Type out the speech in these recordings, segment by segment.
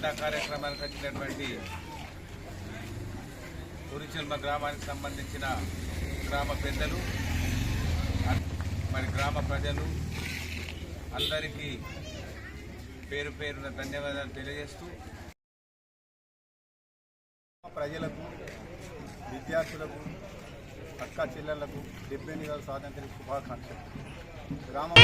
జెండా కార్యక్రమానికి వచ్చినటువంటి కురిచెల్మ గ్రామానికి సంబంధించిన గ్రామ పెద్దలు మరి గ్రామ ప్రజలు అందరికీ పేరు పేరున ధన్యవాదాలు తెలియజేస్తూ ప్రజలకు విద్యార్థులకు అక్క చెల్లెళ్లకు 78వ స్వాతంత్ర్య శుభాకాంక్షలు. గ్రామం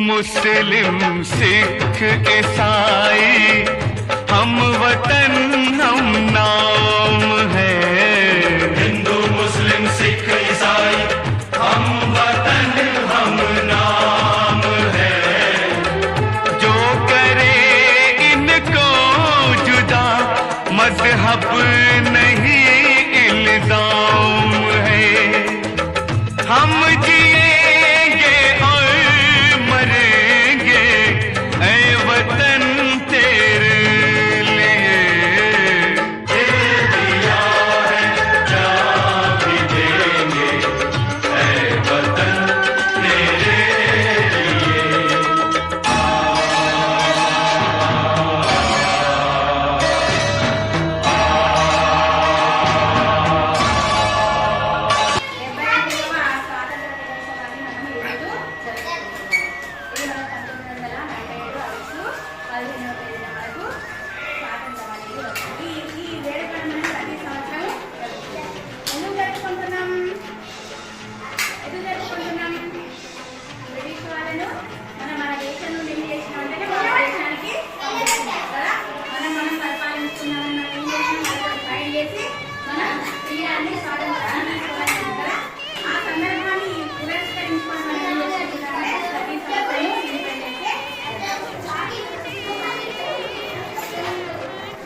मुस्लिम सिख ईसाई हम वतन हम नाम है। हिंदू मुस्लिम सिख ईसाई हम वतन हम नाम है। जो करे इनको जुदा मजहब नहीं इल्जाम है। हम जिएंगे और मरेंगे ऐ वतन तेरे लिए। दे दिया है जान भी देंगे ऐ वतन तेरे लिए।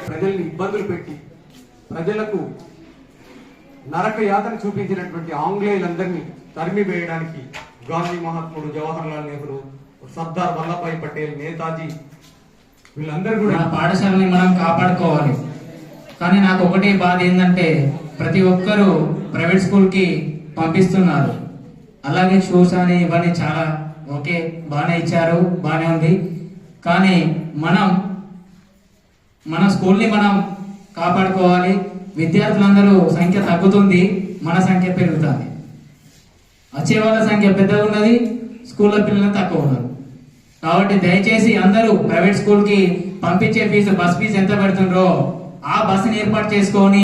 ప్రజల్ని ఇబ్బందులు పెట్టి ప్రజలకు నరక యాతన చూపించినటువంటి ఆంగ్లేయులందరినీ తరిమి వేయడానికి గాంధీ మహాత్ముడు, జవహర్లాల్ నెహ్రూ, సర్దార్ వల్లభాయ్ పటేల్, నేతాజీ వీళ్ళందరూ కూడా పాఠశాలని మనం కాపాడుకోవాలి. కానీ నాకు ఒకటి బాధ ఏంటంటే ప్రతి ఒక్కరూ ప్రైవేట్ స్కూల్కి పంపిస్తున్నారు. అలాగే షూస్ అని ఇవన్నీ చాలా ఓకే, బాగానే ఇచ్చారు, బాగానే ఉంది. కానీ మన స్కూల్ని మనం కాపాడుకోవాలి. విద్యార్థులందరూ సంఖ్య తగ్గుతుంది, మన సంఖ్య పెరుగుతుంది. వచ్చే వాళ్ళ సంఖ్య పెద్దగా ఉన్నది, స్కూల్లో పిల్లలు తక్కువ ఉన్నారు. కాబట్టి దయచేసి అందరూ ప్రైవేట్ స్కూల్ కి పంపించే ఫీజు బస్ ఫీజు ఎంత పెడుతుండ్రో ఆ బస్సుని ఏర్పాటు చేసుకొని